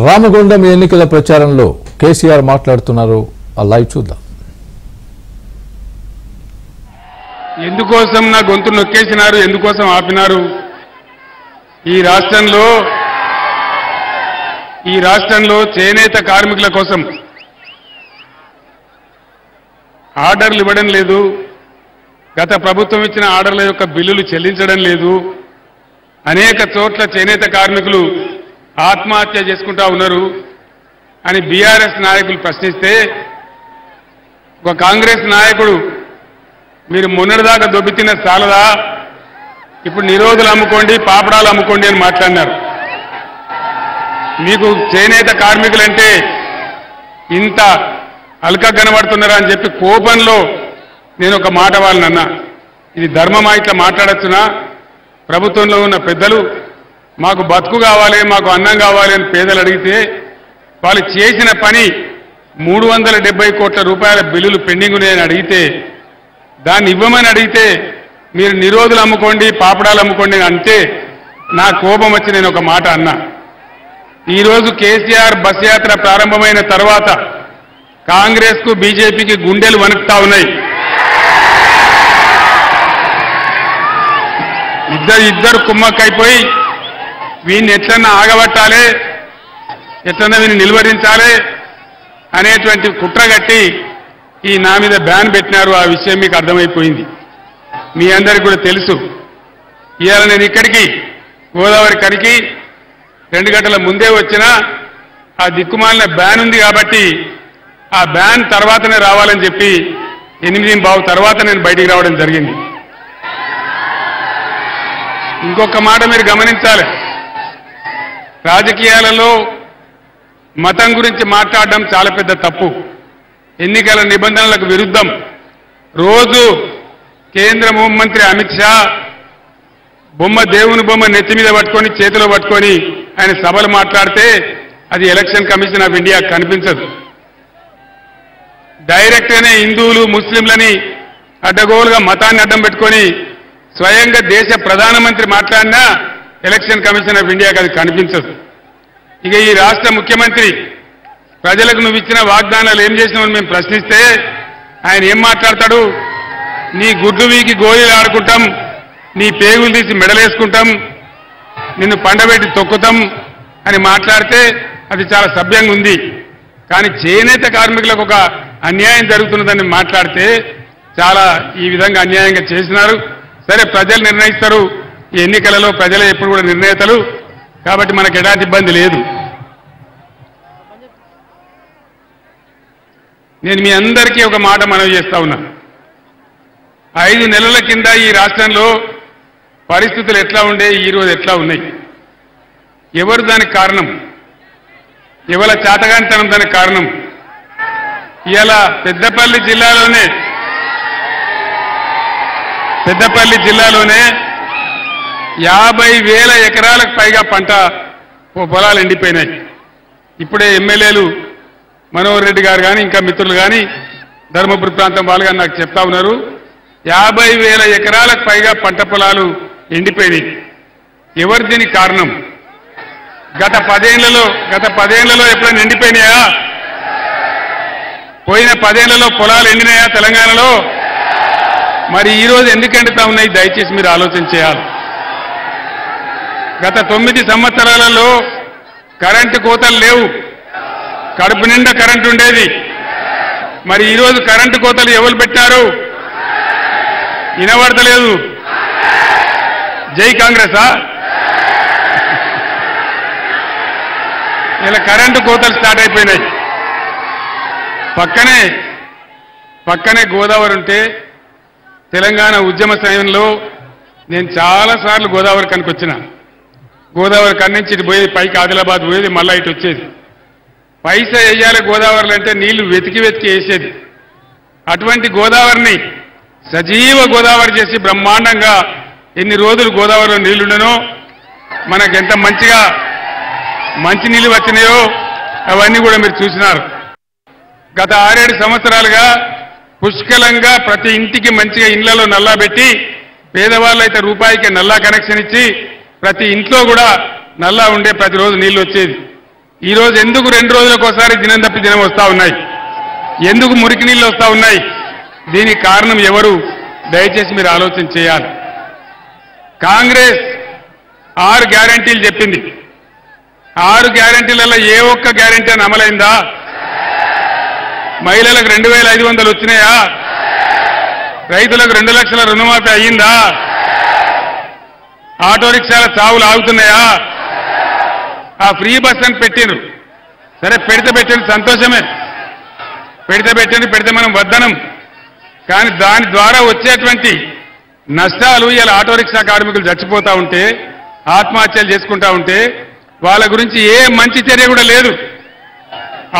రామగుండం ఎన్నికల ప్రచారంలో కేసీఆర్ మాట్లాడుతున్నారు. ఆ లైవ్ చూద్దాం. ఎందుకోసం నా గొంతు నొక్కేసినారు, ఎందుకోసం ఆపినారు? ఈ రాష్ట్రంలో చేనేత కార్మికుల కోసం ఆర్డర్లు ఇవ్వడం లేదు. గత ప్రభుత్వం ఇచ్చిన ఆర్డర్ల యొక్క బిల్లులు చెల్లించడం లేదు. అనేక చోట్ల చేనేత కార్మికులు ఆత్మహత్య చేసుకుంటా ఉన్నారు అని బీఆర్ఎస్ నాయకులు ప్రశ్నిస్తే ఒక కాంగ్రెస్ నాయకుడు మీరు మొన్నటిదాకా దొబ్బితిన్న చాలదా, ఇప్పుడు నిరోధులు అమ్ముకోండి, పాపడాలు అమ్ముకోండి అని మాట్లాడినారు. మీకు చేనేత కార్మికులంటే ఇంత అల్క కనబడుతున్నారా అని చెప్పి కోపంలో నేను ఒక మాట వాళ్ళనన్నా, ఇది ధర్మమా ఇట్లా మాట్లాడచ్చునా? ప్రభుత్వంలో ఉన్న పెద్దలు మాకు బతుకు కావాలి, మాకు అన్నం కావాలి అని పేదలు అడిగితే వాళ్ళు చేసిన పని 370 కోట్ల రూపాయల బిల్లులు పెండింగ్ ఉన్నాయని అడిగితే దాన్ని ఇవ్వమని అడిగితే మీరు నిరోధులు అమ్ముకోండి, పాపడాలు అమ్ముకోండి అంటే నా కోపం వచ్చి నేను ఒక మాట అన్నా. ఈరోజు కేసీఆర్ బస్ యాత్ర ప్రారంభమైన తర్వాత కాంగ్రెస్కు బీజేపీకి గుండెలు వణుకుతా ఉన్నాయి. ఇద్దరు కుమ్మక్కైపోయి వీడిని ఎట్లన్నా ఆగబట్టాలి, ఎట్లన్నా వీడిని నిలువరించాలి అనేటువంటి కుట్రగట్టి ఈ నా మీద బ్యాన్ పెట్టినారు. ఆ విషయం మీకు అర్థమైపోయింది, మీ అందరికీ కూడా తెలుసు. ఇవాళ నేను ఇక్కడికి గోదావరి కరికి 2 గంటల ముందే వచ్చినా ఆ దిక్కుమాలిన బ్యాన్ ఉంది కాబట్టి ఆ బ్యాన్ తర్వాతనే రావాలని చెప్పి 8:15 తర్వాత నేను బయటికి రావడం జరిగింది. ఇంకొక మాట మీరు గమనించాలి, రాజకీయాలలో మతం గురించి మాట్లాడడం చాలా పెద్ద తప్పు. ఎన్నికల నిబంధనలకు విరుద్ధం. రోజు కేంద్ర హోంమంత్రి అమిత్ షా దేవుని బొమ్మ నెత్తి మీద పట్టుకొని చేతిలో పట్టుకొని ఆయన సభలు మాట్లాడితే అది ఎలక్షన్ కమిషన్ ఆఫ్ ఇండియా కనిపించదు. డైరెక్ట్గానే హిందువులు ముస్లింలని అడ్డగోలుగా మతాన్ని అడ్డం పెట్టుకొని స్వయంగా దేశ ప్రధానమంత్రి మాట్లాడినా ఎలక్షన్ కమిషన్ ఆఫ్ ఇండియాకి అది కనిపించదు. ఇక ఈ రాష్ట్ర ముఖ్యమంత్రి ప్రజలకు నువ్వు ఇచ్చిన వాగ్దానాలు ఏం చేసినావని మేము ప్రశ్నిస్తే ఆయన ఏం మాట్లాడతాడు? నీ గుడ్లు వీకి గోళీలు ఆడుకుంటాం, నీ పేగులు తీసి మెడలేసుకుంటాం, నిన్ను పండబెట్టి తొక్కుతాం అని మాట్లాడితే అది చాలా సభ్యంగా ఉంది. కానీ చేనేత కార్మికులకు ఒక అన్యాయం జరుగుతున్నదని మాట్లాడితే చాలా ఈ విధంగా అన్యాయంగా చేసినారు. సరే, ప్రజలు నిర్ణయిస్తారు. ఈ ఎన్నికలలో ప్రజలే ఎప్పుడు కూడా నిర్ణేతలు కాబట్టి మనకు ఎలాంటి ఇబ్బంది లేదు. నేను మీ అందరికీ ఒక మాట మనవి చేస్తా ఉన్నా. 5 నెలల కింద ఈ రాష్ట్రంలో పరిస్థితులు ఎట్లా ఉండే, ఈరోజు ఎట్లా ఉన్నాయి? ఎవరు దానికి కారణం? ఎవరి చాతగానితనం దానికి కారణం? ఇలా పెద్దపల్లి జిల్లాలోనే 50,000 ఎకరాలకు పైగా పంట పొలాలు ఎండిపోయినాయి. ఇప్పుడే ఎమ్మెల్యేలు మనోహర్ రెడ్డి గారు కానీ ఇంకా మిత్రులు కానీ ధర్మపురి ప్రాంతం వాళ్ళు కానీ నాకు చెప్తా ఉన్నారు, 50,000 ఎకరాలకు పైగా పంట పొలాలు ఎండిపోయినాయి. ఎవరు దీనికి కారణం? గత 10 ఏళ్లలో ఎప్పుడైనా ఎండిపోయినాయా? పోయిన 10 ఏళ్లలో పొలాలు ఎండినాయా తెలంగాణలో? మరి ఈరోజు ఎందుకు ఎండుతా ఉన్నాయి? దయచేసి మీరు ఆలోచన చేయాలి. గత 9 సంవత్సరాలలో కరెంటు కోతలు లేవు, కడుపు నిండా కరెంటు ఉండేది. మరి ఈరోజు కరెంటు కోతలు ఎవరు పెట్టారు? వినబడతలేదు. జై కాంగ్రెసా? ఇలా కరెంటు కోతలు స్టార్ట్ అయిపోయినాయి. పక్కనే గోదావరి ఉంటే తెలంగాణ ఉద్యమ సమయంలో నేను చాలాసార్లు గోదావరి కనికి వచ్చిన. గోదావరి కన్ని నుంచి ఇటు పోయేది, పైకి ఆదిలాబాద్ పోయేది, మళ్ళా ఇటు వచ్చేది. పైసా వేయాలి గోదావరిలో అంటే నీళ్లు వెతికి వేసేది. అటువంటి గోదావరిని సజీవ గోదావరి చేసి బ్రహ్మాండంగా ఎన్ని రోజులు గోదావరిలో నీళ్లుండనో, మనకు ఎంత మంచిగా మంచి నీళ్లు వచ్చినాయో అవన్నీ కూడా మీరు చూసినారు. గత 6-7 సంవత్సరాలుగా పుష్కలంగా ప్రతి ఇంటికి మంచిగా ఇళ్లలో నల్లా పెట్టి, పేదవాళ్ళైతే రూపాయికి నల్లా కనెక్షన్ ఇచ్చి ప్రతి ఇంట్లో కూడా నల్లా ఉండే ప్రతిరోజు నీళ్లు వచ్చేది. ఈరోజు ఎందుకు 2 రోజులకోసారి దినం తప్పి దినం వస్తూ ఉన్నాయి? ఎందుకు మురికి నీళ్ళు వస్తూ ఉన్నాయి? దీనికి కారణం ఎవరు? దయచేసి మీరు ఆలోచన చేయాలి. కాంగ్రెస్ 6 గ్యారంటీలు చెప్పింది. 6 గ్యారంటీలలో ఏ ఒక్క గ్యారంటీ అని అమలైందా? మహిళలకు 2500 వచ్చినాయా? రైతులకు 2 లక్షల రుణమాఫీ అయ్యిందా? ఆటో రిక్షాల చావులు ఆగుతున్నాయా? ఆ ఫ్రీ బస్ అని పెట్టిండ్రు. సరే, పెడితే పెట్టండి, సంతోషమే. పెడితే మనం వద్దనం. కానీ దాని ద్వారా వచ్చేటువంటి నష్టాలు, ఇలా ఆటో రిక్షా కార్మికులు చచ్చిపోతూ ఉంటే, ఆత్మహత్యలు చేసుకుంటా ఉంటే వాళ్ళ గురించి ఏ మంచి చర్య కూడా లేదు.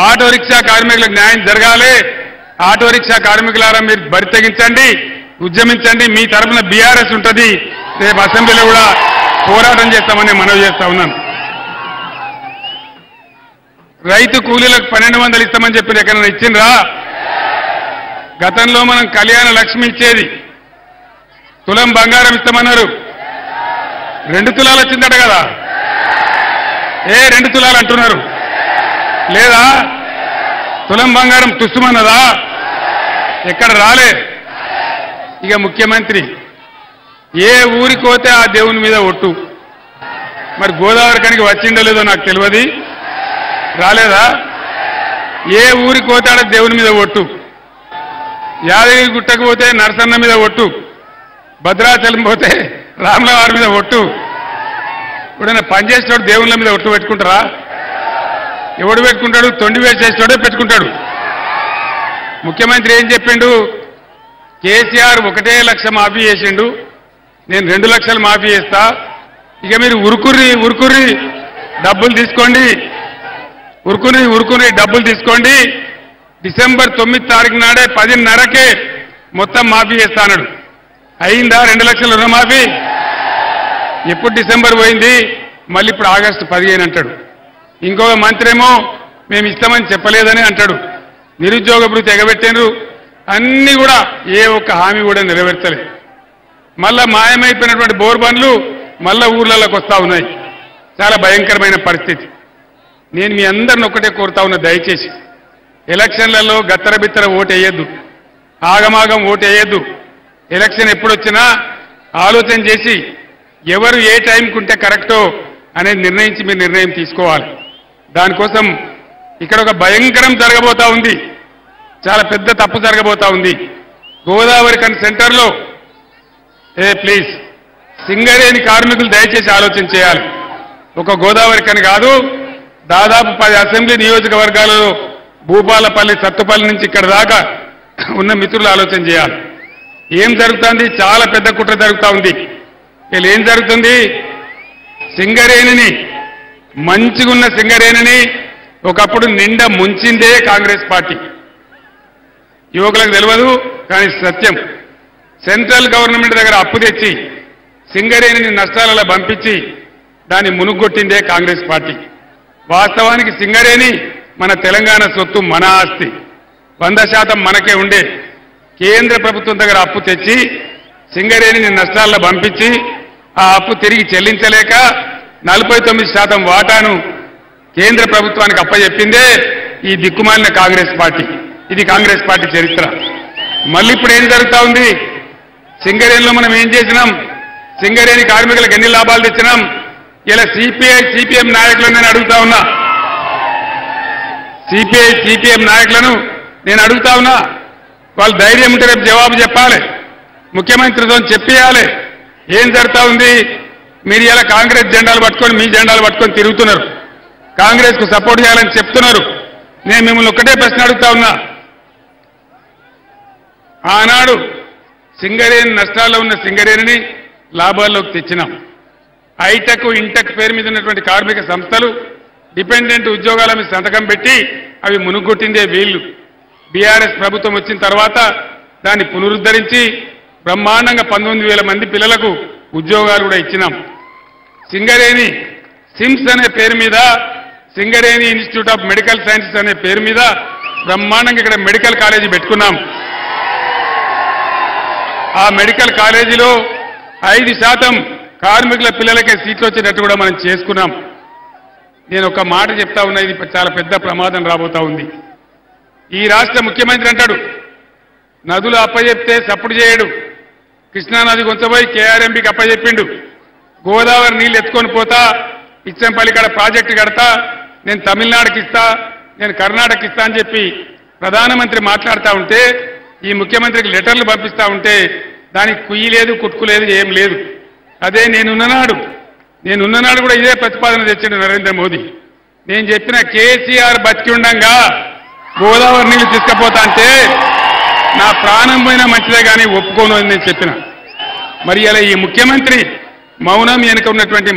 ఆటో రిక్షా కార్మికులకు న్యాయం జరగాలి. ఆటో రిక్షా కార్మికులారా మీరు బరి తెగించండి, ఉద్యమించండి. మీ తరఫున బీఆర్ఎస్ ఉంటుంది. రేపు అసెంబ్లీలో కూడా పోరాటం చేస్తామని మనవి చేస్తా ఉన్నాను. రైతు కూలీలకు 1200 ఇస్తామని చెప్పి ఎక్కడైనా ఇచ్చిండ్రా? గతంలో మనం కళ్యాణ లక్ష్మి ఇచ్చేది, తులం బంగారం ఇస్తామన్నారు. 2 తులాలు వచ్చిందట కదా? 2 తులాలు అంటున్నారు లేదా? తులం బంగారం తుస్సుమన్నదా? ఎక్కడ రాలే. ఇక ముఖ్యమంత్రి ఏ ఊరికి పోతే ఆ దేవుని మీద ఒట్టు. మరి గోదావరి కనికి వచ్చిండో లేదో నాకు తెలియదు. రాలేదా? ఏ ఊరికి పోతే ఆడ దేవుని మీద ఒట్టు. యాదగిరి గుట్టకు పోతే నరసన్న మీద ఒట్టు, భద్రాచలం పోతే రాముల వారి మీద ఒట్టు. ఇప్పుడు పనిచేసేవాడు దేవుళ్ళ మీద ఒట్టు పెట్టుకుంటారా? ఎవడు పెట్టుకుంటాడు? తొండి వేసేసేవాడే పెట్టుకుంటాడు. ముఖ్యమంత్రి ఏం చెప్పిండు? కేసీఆర్ 1 లక్ష మాఫీ చేసిండు, నేను 2 లక్షలు మాఫీ చేస్తా. ఇక మీరు ఉరుకుర్రి డబ్బులు తీసుకోండి, ఉరుకుని డబ్బులు తీసుకోండి. డిసెంబర్ 9 తారీఖు నాడే 10:30కే మొత్తం మాఫీ చేస్తా అన్నాడు. అయిందా 2 లక్షల రుణమాఫీ? ఎప్పుడు డిసెంబర్ పోయింది, మళ్ళీ ఇప్పుడు ఆగస్టు 15 అంటాడు. ఇంకొక మంత్రి ఏమో మేము ఇస్తామని చెప్పలేదని అంటాడు. నిరుద్యోగ భృతి ఎగబెట్టారు. అన్ని కూడా ఏ ఒక్క హామీ కూడా నెరవేర్చలేదు. మళ్ళా మాయమైపోయినటువంటి బోర్బండ్లు మళ్ళా ఊర్లలోకి వస్తూ ఉన్నాయి. చాలా భయంకరమైన పరిస్థితి. నేను మీ అందరిని ఒక్కటే కోరుతా ఉన్నా, దయచేసి ఎలక్షన్లలో గత్తరబిత్తర ఓటు వేయద్దు, ఆగమాగం ఓటు వేయద్దు. ఎలక్షన్ ఎప్పుడొచ్చినా ఆలోచన చేసి ఎవరు ఏ టైంకి ఉంటే కరెక్టో అనేది నిర్ణయించి మీరు నిర్ణయం తీసుకోవాలి. దానికోసం ఇక్కడ ఒక భయంకరం జరగబోతా ఉంది, చాలా పెద్ద తప్పు జరగబోతా ఉంది. గోదావరి కన్ సెంటర్లో ప్లీజ్ సింగరేణి కార్మికులు దయచేసి ఆలోచన చేయాలి. ఒక గోదావరి కని కాదు, దాదాపు 10 అసెంబ్లీ నియోజకవర్గాలలో భూపాలపల్లి, సత్తుపల్లి నుంచి ఇక్కడ దాకా ఉన్న మిత్రులు ఆలోచన చేయాలి. ఏం జరుగుతుంది? చాలా పెద్ద కుట్ర జరుగుతూ ఉంది. వీళ్ళు ఏం జరుగుతుంది? సింగరేణిని, మంచిగున్న సింగరేణిని ఒకప్పుడు నిండా ముంచిందే కాంగ్రెస్ పార్టీ. యువకులకు తెలియదు కానీ సత్యం. సెంట్రల్ గవర్నమెంట్ దగ్గర అప్పు తెచ్చి సింగరేణిని నష్టాలలో పంపించి దాన్ని మునుగొట్టిందే కాంగ్రెస్ పార్టీ. వాస్తవానికి సింగరేణి మన తెలంగాణ సొత్తు, మన ఆస్తి, 100% మనకే ఉండే. కేంద్ర ప్రభుత్వం దగ్గర అప్పు తెచ్చి సింగరేణిని నష్టాల్లో పంపించి ఆ అప్పు తిరిగి చెల్లించలేక 49% వాటాను కేంద్ర ప్రభుత్వానికి అప్పచెప్పిందే ఈ దిక్కుమాలిన కాంగ్రెస్ పార్టీ. ఇది కాంగ్రెస్ పార్టీ చరిత్ర. మళ్ళీ ఇప్పుడు ఏం జరుగుతా ఉంది? సింగరేణిలో మనం ఏం చేసినాం? సింగరేణి కార్మికులకు ఎన్ని లాభాలు తెచ్చినాం? ఇలా సిపిఐ సిపిఎం నాయకులను నేను అడుగుతా ఉన్నా, సిపిఐ సిపిఎం నాయకులను నేను అడుగుతా ఉన్నా, వాళ్ళు ధైర్యం ఉంటే రేపు జవాబు చెప్పాలి, ముఖ్యమంత్రితో చెప్పేయాలి. ఏం జరుగుతా ఉంది? మీరు ఇలా కాంగ్రెస్ జెండాలు పట్టుకొని, మీ జెండాలు పట్టుకొని తిరుగుతున్నారు, కాంగ్రెస్ కు సపోర్ట్ చేయాలని చెప్తున్నారు. నేను మిమ్మల్ని ఒక్కటే ప్రశ్న అడుగుతా ఉన్నా. ఆనాడు సింగరేణి నష్టాల్లో ఉన్న సింగరేణిని లాభాల్లోకి తెచ్చినాం. హైటెక్, ఇంటెక్ పేరు మీద ఉన్నటువంటి కార్మిక సంస్థలు డిపెండెంట్ ఉద్యోగాల మీద సంతకం పెట్టి అవి మునుగొట్టిందే వీళ్ళు. బీఆర్ఎస్ ప్రభుత్వం వచ్చిన తర్వాత దాన్ని పునరుద్ధరించి బ్రహ్మాండంగా 19,000 మంది పిల్లలకు ఉద్యోగాలు కూడా ఇచ్చినాం. సింగరేణి సిమ్స్ అనే పేరు మీద, Singareni institute of medical sciences అనే పేరు మీద బ్రహ్మాండంగా ఇక్కడ మెడికల్ కాలేజీ పెట్టుకున్నాం. ఆ మెడికల్ కాలేజీలో 5% కార్మికుల పిల్లలకే సీట్లు వచ్చేటట్టు కూడా మనం చేసుకున్నాం. నేను ఒక మాట చెప్తా ఉన్నా, ఇది చాలా పెద్ద ప్రమాదం రాబోతా ఉంది. ఈ రాష్ట్ర ముఖ్యమంత్రి అంటాడు నదులు అప్పచెప్తే సప్పుడు చేయడు, కృష్ణానది కొంచెపోయి కేఆర్ఎంపీకి అప్పచెప్పిండు, గోదావరి నీళ్ళు ఎత్తుకొని పోతా, ఇచ్చంపల్లి కాడ ప్రాజెక్టు కడతా, నేను తమిళనాడుకి ఇస్తా, నేను కర్ణాటకకి ఇస్తా అని చెప్పి ప్రధానమంత్రి మాట్లాడుతూ ఉంటే, ఈ ముఖ్యమంత్రికి లెటర్లు పంపిస్తూ ఉంటే దానికి కుయ్యి లేదు, కుట్టుకు లేదు, ఏం లేదు. అదే నేనున్ననాడు కూడా ఇదే ప్రతిపాదన తెచ్చిండు నరేంద్ర మోదీ. నేను చెప్పిన కేసీఆర్ బతికి ఉండంగా గోదావరి నీళ్లు తీసుకుపోతా అంటే నా ప్రాణం పోయినా మంచిదే కానీ ఒప్పుకోను అని నేను చెప్పిన. మరి అలా ఈ ముఖ్యమంత్రి మౌనం వెనుక ఉన్నటువంటి